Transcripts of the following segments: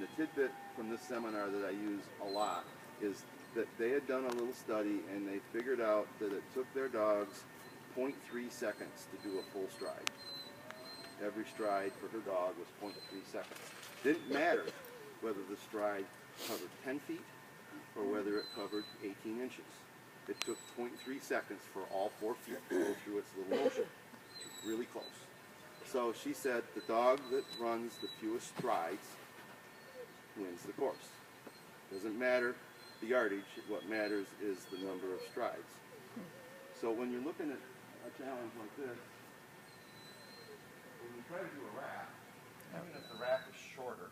the tidbit from this seminar that I use a lot is that they had done a little study and they figured out that it took their dogs 0.3 seconds to do a full stride. Every stride for her dog was 0.3 seconds. Didn't matter whether the stride covered 10 feet or whether it covered 18 inches. It took 0.3 seconds for all 4 feet to go through its little motion. Really close. So she said the dog that runs the fewest strides wins the course. Doesn't matter the yardage, what matters is the number of strides. So when you're looking at a challenge like this, when you try to do a wrap, even if the wrap is shorter,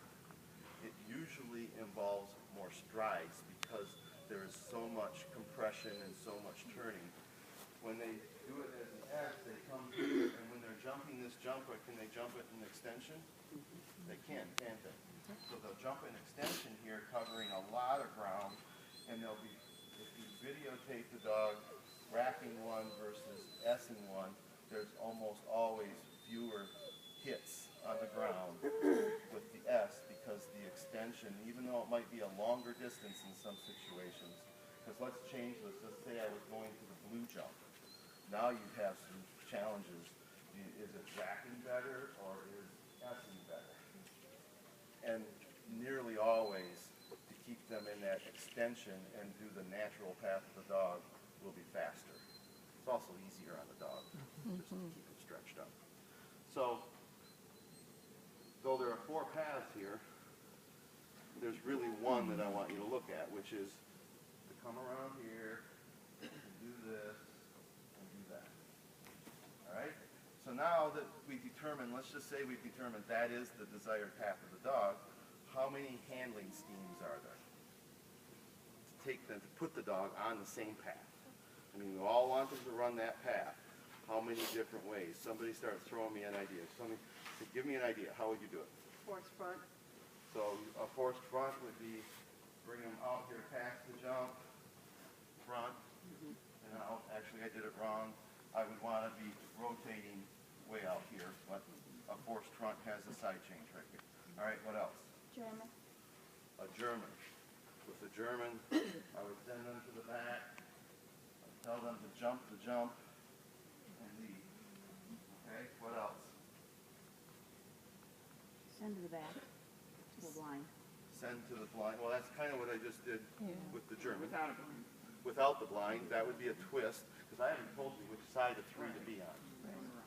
it usually involves more strides because there is so much compression and so much turning. When they do it as an S, they come here, and when they're jumping this jump, can they jump it in extension? They can, can't they? So they'll jump in extension here, covering a lot of ground, and they'll be, if you videotape the dog wrapping one versus S-ing one, there's almost always fewer hits on the ground with the S because the extension, even though it might be a longer distance in some situations, because let's change this, let's say I was going to the blue jump. Now you have some challenges. Is it wrapping better or is S-ing better? And nearly always, to keep them in that extension and do the natural path of the dog will be faster. It's also easier on the dog, just to keep it stretched up. So, though there are 4 paths here, there's really one that I want you to look at, which is to come around here, and do this, and do that. All right? So now that we determine, let's just say we've determined that is the desired path of the dog, how many handling schemes are there? To take them, to put the dog on the same path. I mean, we all want them to run that path. How many different ways? Somebody starts throwing me an idea. Somebody, give me an idea. How would you do it? Forced front. So a forced front would be bring them out here past the jump, front, and out. Actually, I did it wrong. I would want to be rotating way out here, but a forced front has a side change right here. All right, what else? German. A German. With the German, I would send them to the back. I'd tell them to jump the jump and lead. Okay, what else? Send to the back, to the blind. Send to the blind. Well, that's kind of what I just did with the German. Without a blind. Without the blind, that would be a twist, because I haven't told you which side of 3 to be on.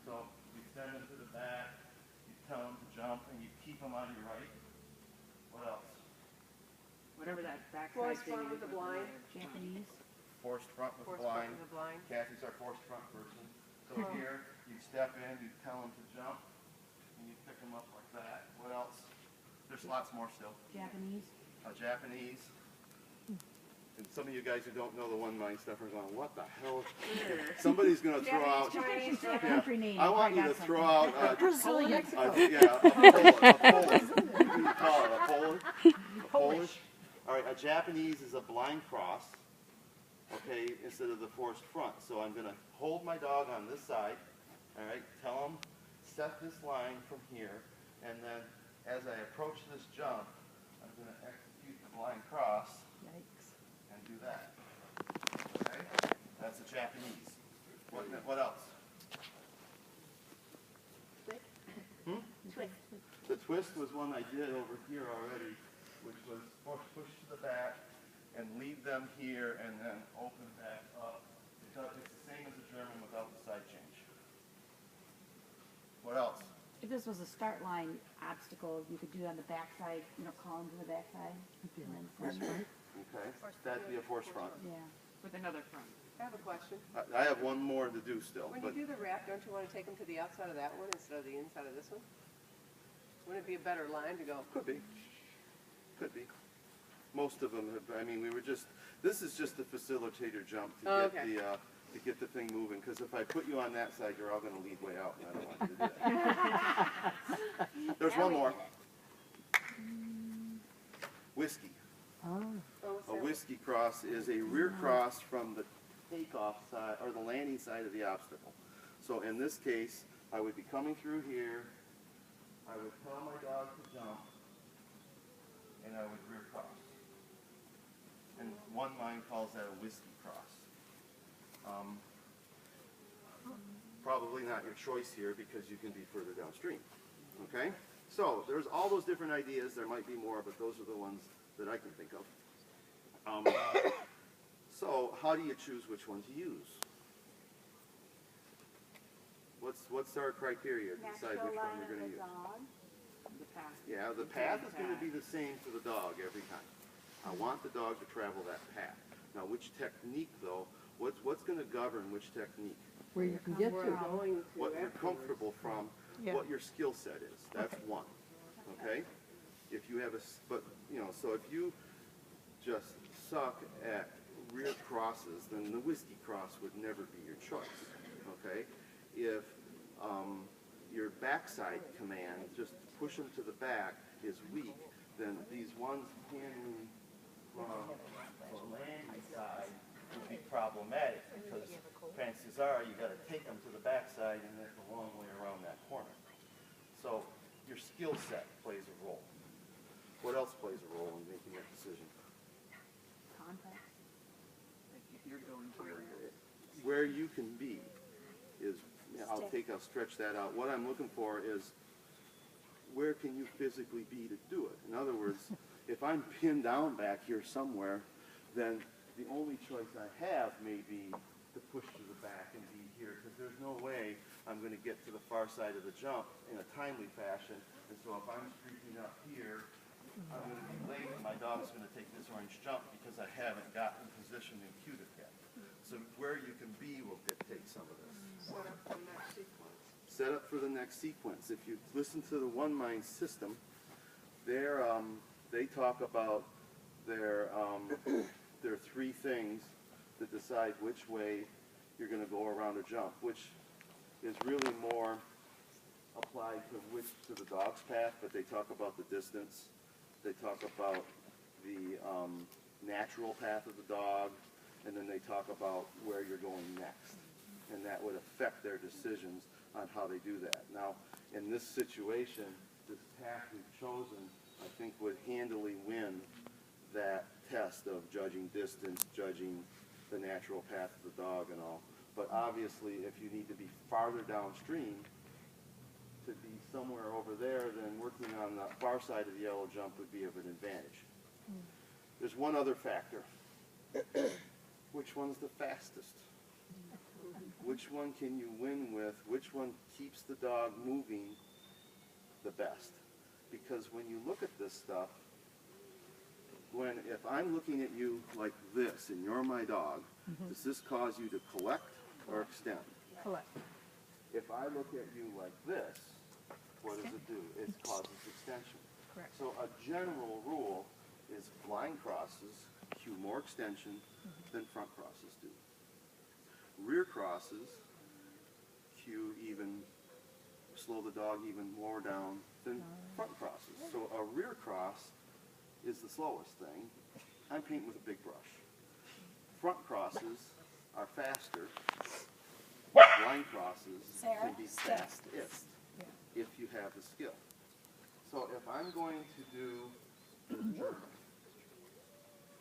So you send them to the back, you tell them to jump, and you keep them on your right. What else? Whatever that backside Forced thing front is with the blind. Japanese. Forced front with Forced blind. front with the blind. Kathy's our forced front person. So here, you step in, you tell them to jump, and you pick them up like that. What else? There's lots more still. Japanese. A Japanese. And some of you guys who don't know the one mind stuff are going, what the hell? Somebody's going to throw out. Chinese, A country name. I want you to throw out Brazilian. a Polish. What do you call it? A Polish? A Polish? All right, a Japanese is a blind cross, okay, instead of the forced front. So I'm going to hold my dog on this side, all right, tell him, set this line from here, and then as I approach this jump, I'm going to execute the blind cross. Yikes. And do that. Okay? That's a Japanese. What else? Twist. The twist was one I did over here already, which was push to the back and leave them here and then open back up. It's the same as a German without the side change. What else? If this was a start line obstacle, you could do it on the backside, call them to the backside. And then send. Okay, that'd be a forced front. Yeah. With another front. I have a question. I have one more to do still, When but you do the wrap, don't you want to take them to the outside of that one instead of the inside of this one? Wouldn't it be a better line to go? could be. Could be. Most of them have, I mean, this is just the facilitator jump to get Okay. to get the thing moving, because if I put you on that side, you're all going to lead way out, and I don't want you to do that. There's one more. Whiskey. Oh, what's A that? whiskey cross is a rear cross from the takeoff side, or the landing side of the obstacle. So in this case, I would be coming through here, I would tell my dog to jump, with rear cross. And one mind calls that a whiskey cross. Probably not your choice here because you can be further downstream. Okay? So there's all those different ideas. There might be more, but those are the ones that I can think of. So how do you choose which one to use? What's our criteria to decide Natural which one line you're of going to the use? dog. The path. Yeah, the path is going to be the same for the dog every time. I want the dog to travel that path. Now, which technique, though? What's going to govern which technique? Where you can get We're to. going to What you're afterwards. comfortable from, Yeah. what your skill set is. That's one. Okay? If you have but you know, so if you just suck at rear crosses, then the whiskey cross would never be your choice. Okay? If your backside command, just push them to the back, is weak, then these ones handling from the landing side would be problematic because chances are you got to take them to the backside and that's a long way around that corner. So your skill set plays a role. What else plays a role in making that decision? Contact. You're going to Where you can be is, I'll stretch that out. What I'm looking for is where can you physically be to do it? In other words, if I'm pinned down back here somewhere, then the only choice I have may be to push to the back and be here because there's no way I'm going to get to the far side of the jump in a timely fashion. And so if I'm streaking up here, I'm going to be late and my dog's going to take this orange jump because I haven't gotten positioned and cued it yet. So where you can be will dictate some of this. Set up for the next sequence. Set up for the next sequence. If you listen to the One Mind system, they talk about their three things that decide which way you're going to go around a jump, which is really more applied to the dog's path, but they talk about the distance. They talk about the natural path of the dog, and then they talk about where you're going next. And that would affect their decisions on how they do that. Now, in this situation, this path we've chosen, I think would handily win that test of judging distance, judging the natural path of the dog and all. But obviously, if you need to be farther downstream, to be somewhere over there, then working on the far side of the yellow jump would be of an advantage. There's one other factor. Which one's the fastest? Which one can you win with? Which one keeps the dog moving the best? Because when you look at this stuff, if I'm looking at you like this and you're my dog, does this cause you to collect or extend? Collect. If I look at you like this, what does it do? It causes extension. Correct. So a general rule is blind crosses cue more extension than front crosses do. Rear crosses slow the dog even more down than front crosses. So a rear cross is the slowest thing. I'm painting with a big brush. Front crosses are faster. Blind crosses can be fastest if you have the skill. So if I'm going to do the German,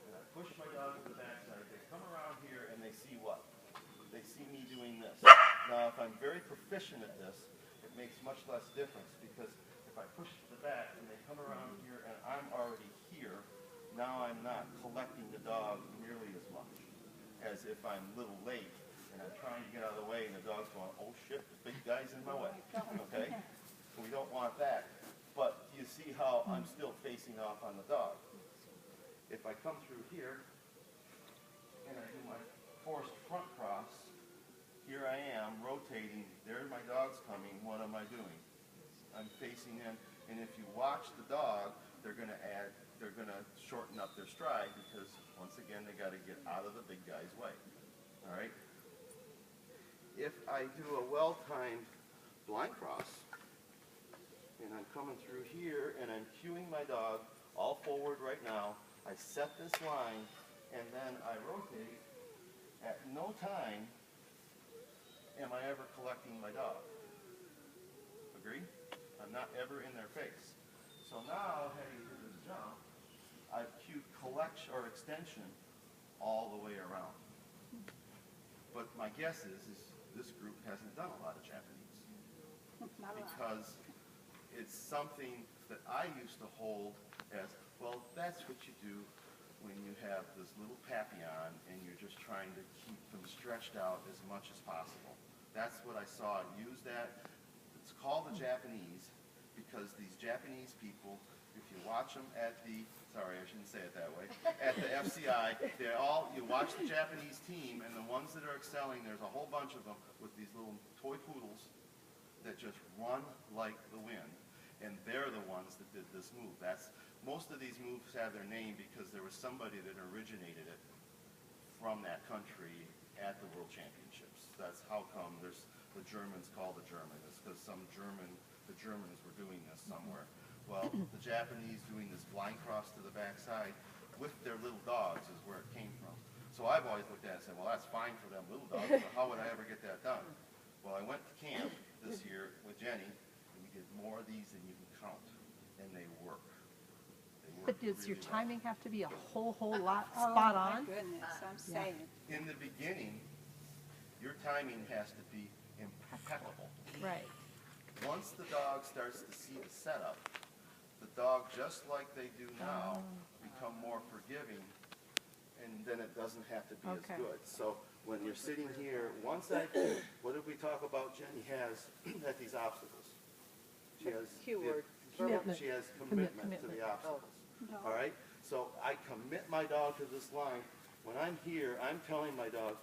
and I push my dog to the backside, they come around here and they see what? They see me doing this. Now, if I'm very proficient at this, it makes much less difference because if I push to the back and they come around here and I'm already here, now I'm not collecting the dog nearly as much as if I'm a little late and I'm trying to get out of the way and the dog's going, oh shit, the big guy's in my way. Okay? We don't want that. But you see how I'm still facing off on the dog. If I come through here and I do my forced front cross, here I am rotating, there my dog's coming, what am I doing? I'm facing in, and if you watch the dog, they're going to shorten up their stride because once again they got to get out of the big guy's way. All right? If I do a well-timed blind cross, and I'm coming through here and I'm cueing my dog all forward right now, I set this line and then I rotate. At no time am I ever collecting my dog. Agree? I'm not ever in their face. So now, heading to this jump, stretch or extension all the way around. But my guess is this group hasn't done a lot of Japanese. Because it's something that I used to hold as, well, that's what you do when you have this little papillon and you're just trying to keep them stretched out as much as possible. That's what I saw it used at. It's called the Japanese because these Japanese people, if you watch them at the, sorry, I shouldn't say it that way, at the FCI, you watch the Japanese team, and the ones that are excelling, there's a whole bunch of them with these little toy poodles that just run like the wind. And they're the ones that did this move. Most of these moves have their name because there was somebody that originated it from that country at the World Championships. That's how come there's the Germans called the German. It's because the Germans were doing this somewhere. Well, the Japanese doing this blind cross to the backside with their little dogs is where it came from. So I've always looked at it and said, well, that's fine for them little dogs, but how would I ever get that done? Well, I went to camp this year with Jenny, and we did more of these than you can count, and they work. But does your really well. timing have to be a whole lot spot Oh, my on? goodness, I'm saying. In the beginning, your timing has to be impeccable. Right. Once the dog starts to see the setup, the dog, just like they do now, become more forgiving, and then it doesn't have to be Okay. as good. So when you're sitting here, what did we talk about Jenny has at these obstacles? She has Keyword. Commitment. She has commitment to Commitment. the obstacles. No. All right? So I commit my dog to this line. When I'm here, I'm telling my dog,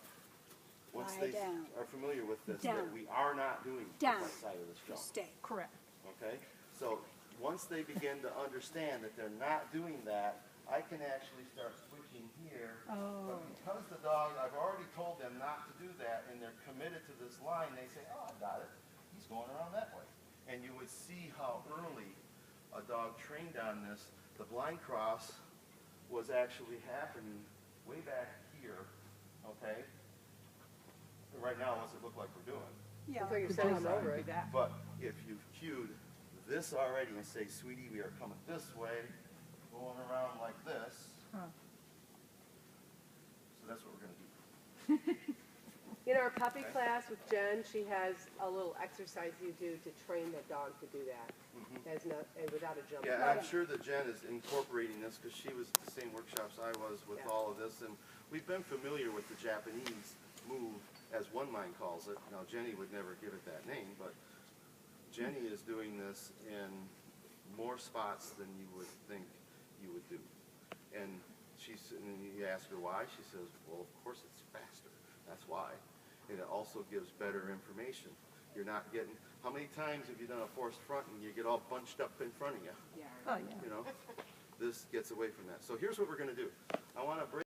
once Lie they down. are familiar with this, Down. that we are not doing the Down. front side of this jump. Stay. Correct. Okay? So once they begin to understand that they're not doing that, I can actually start switching here. But because the dog, I've already told them not to do that, and they're committed to this line, they say, oh, I got it. He's going around that way. And you would see how early a dog trained on this, the blind cross was actually happening way back here, okay? Right now, what's it look like we're doing? Yeah. Looks like you're The sending dog them over would it. do that. But if you've cued this already and say, sweetie, we are coming this way, going around like this, Huh. so that's what we're gonna do. In our puppy Okay. class with Jen, she has a little exercise you do to train the dog to do that. As not, and without a jump. Yeah, I'm sure that Jen is incorporating this because she was at the same workshops I was with Yeah. all of this, and we've been familiar with the Japanese move, as one mind calls it. Now, Jenny would never give it that name, but Jenny is doing this in more spots than you would think you would do. And and you ask her why, she says, well, of course it's faster. That's why. And it also gives better information. You're not getting, how many times have you done a forced front and you get all bunched up in front of you? Oh, yeah. You know, this gets away from that. So here's what we're going to do. I want to break